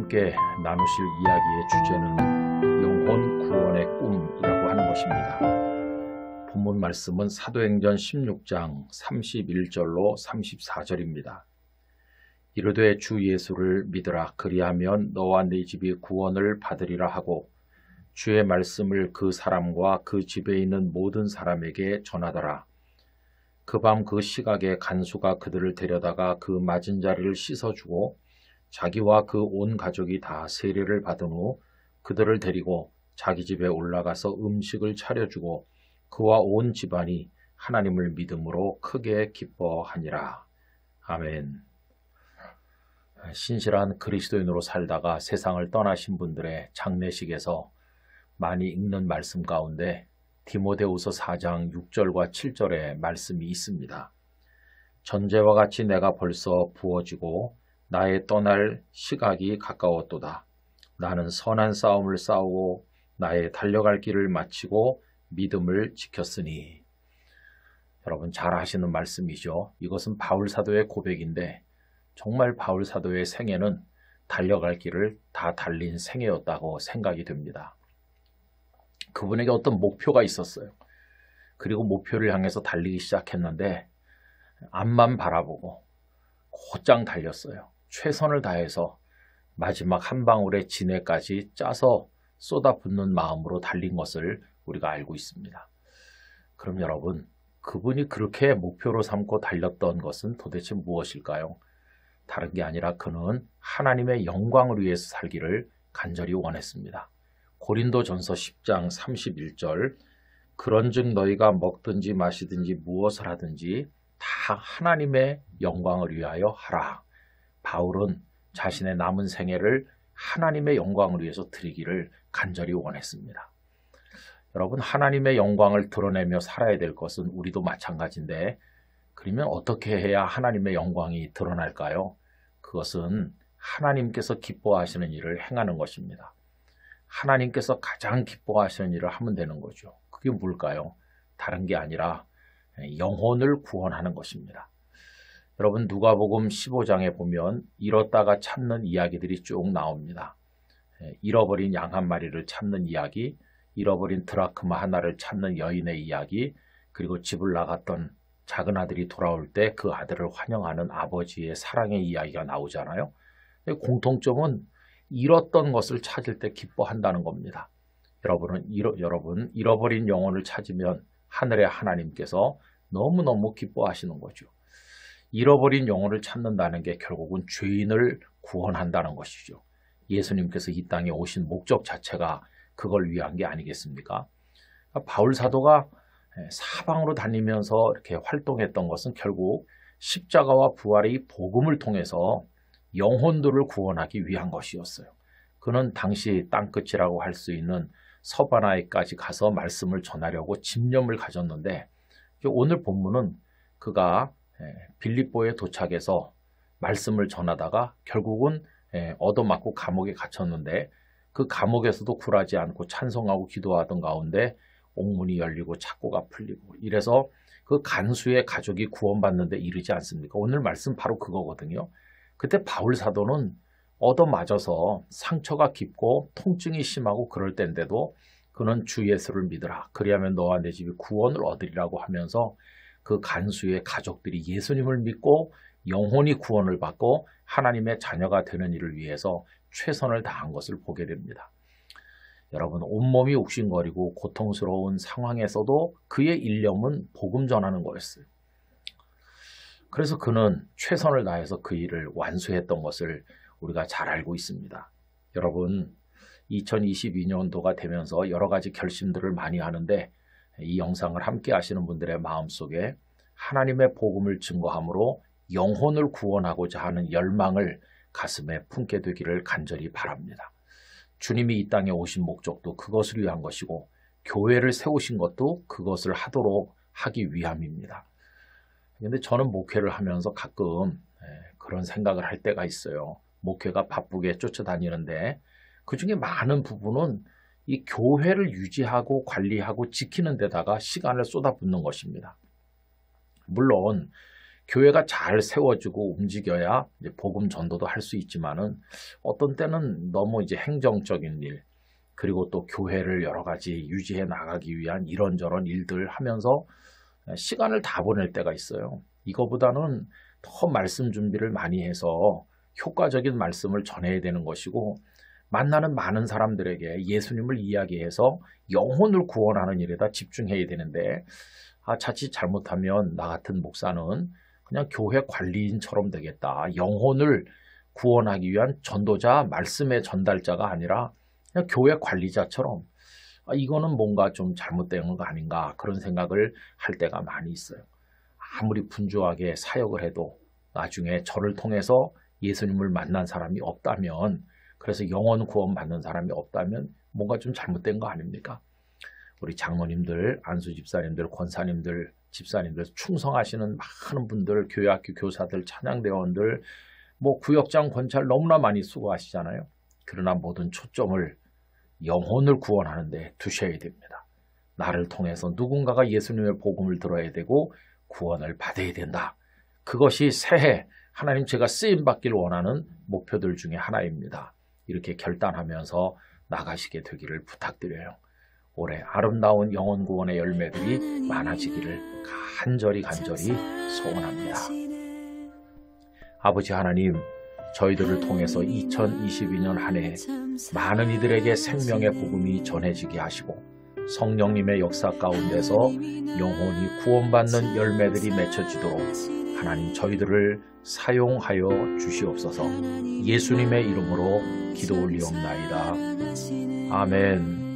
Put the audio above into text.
함께 나누실 이야기의 주제는 영혼 구원의 꿈이라고 하는 것입니다. 본문 말씀은 사도행전 16장 31절로 34절입니다. 이르되 주 예수를 믿으라. 그리하면 너와 네 집이 구원을 받으리라 하고 주의 말씀을 그 사람과 그 집에 있는 모든 사람에게 전하더라. 그 밤 그 시각에 간수가 그들을 데려다가 그 맞은 자리를 씻어주고 자기와 그 온 가족이 다 세례를 받은 후 그들을 데리고 자기 집에 올라가서 음식을 차려주고 그와 온 집안이 하나님을 믿음으로 크게 기뻐하니라. 아멘. 신실한 그리스도인으로 살다가 세상을 떠나신 분들의 장례식에서 많이 읽는 말씀 가운데 디모데후서 4장 6절과 7절의 말씀이 있습니다. 전제와 같이 내가 벌써 부어지고 나의 떠날 시각이 가까웠도다. 나는 선한 싸움을 싸우고 나의 달려갈 길을 마치고 믿음을 지켰으니. 여러분 잘 아시는 말씀이죠. 이것은 바울 사도의 고백인데 정말 바울 사도의 생애는 달려갈 길을 다 달린 생애였다고 생각이 됩니다. 그분에게 어떤 목표가 있었어요. 그리고 목표를 향해서 달리기 시작했는데 앞만 바라보고 곧장 달렸어요. 최선을 다해서 마지막 한 방울의 진해까지 짜서 쏟아붓는 마음으로 달린 것을 우리가 알고 있습니다. 그럼 여러분, 그분이 그렇게 목표로 삼고 달렸던 것은 도대체 무엇일까요? 다른 게 아니라 그는 하나님의 영광을 위해서 살기를 간절히 원했습니다. 고린도전서 10장 31절 그런즉 너희가 먹든지 마시든지 무엇을 하든지 다 하나님의 영광을 위하여 하라. 바울은 자신의 남은 생애를 하나님의 영광을 위해서 드리기를 간절히 원했습니다. 여러분, 하나님의 영광을 드러내며 살아야 될 것은 우리도 마찬가지인데 그러면 어떻게 해야 하나님의 영광이 드러날까요? 그것은 하나님께서 기뻐하시는 일을 행하는 것입니다. 하나님께서 가장 기뻐하시는 일을 하면 되는 거죠. 그게 뭘까요? 다른 게 아니라 영혼을 구원하는 것입니다. 여러분 누가복음 15장에 보면 잃었다가 찾는 이야기들이 쭉 나옵니다. 잃어버린 양 한 마리를 찾는 이야기, 잃어버린 드라크마 하나를 찾는 여인의 이야기, 그리고 집을 나갔던 작은 아들이 돌아올 때 그 아들을 환영하는 아버지의 사랑의 이야기가 나오잖아요. 공통점은 잃었던 것을 찾을 때 기뻐한다는 겁니다. 여러분, 잃어버린 영혼을 찾으면 하늘의 하나님께서 너무너무 기뻐하시는 거죠. 잃어버린 영혼을 찾는다는 게 결국은 죄인을 구원한다는 것이죠. 예수님께서 이 땅에 오신 목적 자체가 그걸 위한 게 아니겠습니까? 바울 사도가 사방으로 다니면서 이렇게 활동했던 것은 결국 십자가와 부활의 복음을 통해서 영혼들을 구원하기 위한 것이었어요. 그는 당시 땅끝이라고 할 수 있는 서바나에까지 가서 말씀을 전하려고 집념을 가졌는데 오늘 본문은 그가 빌립보에 도착해서 말씀을 전하다가 결국은 얻어맞고 감옥에 갇혔는데 그 감옥에서도 굴하지 않고 찬송하고 기도하던 가운데 옥문이 열리고 착고가 풀리고 이래서 그 간수의 가족이 구원받는 데 이르지 않습니까? 오늘 말씀 바로 그거거든요. 그때 바울 사도는 얻어맞아서 상처가 깊고 통증이 심하고 그럴 때인데도 그는 주 예수를 믿으라. 그리하면 너와 내 집이 구원을 얻으리라고 하면서 그 간수의 가족들이 예수님을 믿고 영혼이 구원을 받고 하나님의 자녀가 되는 일을 위해서 최선을 다한 것을 보게 됩니다. 여러분, 온몸이 욱신거리고 고통스러운 상황에서도 그의 일념은 복음 전하는 거였어요. 그래서 그는 최선을 다해서 그 일을 완수했던 것을 우리가 잘 알고 있습니다. 여러분, 2022년도가 되면서 여러 가지 결심들을 많이 하는데 이 영상을 함께 하시는 분들의 마음속에 하나님의 복음을 증거함으로 영혼을 구원하고자 하는 열망을 가슴에 품게 되기를 간절히 바랍니다. 주님이 이 땅에 오신 목적도 그것을 위한 것이고 교회를 세우신 것도 그것을 하기 위함입니다. 그런데 저는 목회를 하면서 가끔 그런 생각을 할 때가 있어요. 목회가 바쁘게 쫓아다니는데 그중에 많은 부분은 이 교회를 유지하고 관리하고 지키는 데다가 시간을 쏟아붓는 것입니다. 물론 교회가 잘 세워지고 움직여야 이제 복음 전도도 할 수 있지만은 어떤 때는 너무 이제 행정적인 일, 그리고 또 교회를 여러 가지 유지해 나가기 위한 이런저런 일들 하면서 시간을 다 보낼 때가 있어요. 이거보다는 더 말씀 준비를 많이 해서 효과적인 말씀을 전해야 되는 것이고, 만나는 많은 사람들에게 예수님을 이야기해서 영혼을 구원하는 일에다 집중해야 되는데, 자칫 잘못하면 나 같은 목사는 그냥 교회 관리인처럼 되겠다. 영혼을 구원하기 위한 전도자, 말씀의 전달자가 아니라 그냥 교회 관리자처럼, 이거는 뭔가 좀 잘못된 거 아닌가, 그런 생각을 할 때가 많이 있어요. 아무리 분주하게 사역을 해도 나중에 저를 통해서 예수님을 만난 사람이 없다면, 그래서 영혼 구원 받는 사람이 없다면 뭔가 좀 잘못된 거 아닙니까? 우리 장로님들, 안수 집사님들, 권사님들, 집사님들, 충성하시는 많은 분들, 교회학교 교사들, 찬양대원들, 구역장 권찰 너무나 많이 수고하시잖아요. 그러나 모든 초점을 영혼을 구원하는 데 두셔야 됩니다. 나를 통해서 누군가가 예수님의 복음을 들어야 되고 구원을 받아야 된다. 그것이 새해 하나님 제가 쓰임받기를 원하는 목표들 중에 하나입니다. 이렇게 결단하면서 나가시게 되기를 부탁드려요. 올해 아름다운 영혼 구원의 열매들이 많아지기를 간절히 소원합니다. 아버지 하나님, 저희들을 통해서 2022년 한 해 많은 이들에게 생명의 복음이 전해지게 하시고 성령님의 역사 가운데서 영혼이 구원받는 열매들이 맺혀지도록 하나님 저희들을 사용하여 주시옵소서. 예수님의 이름으로 기도 올리옵나이다. 아멘.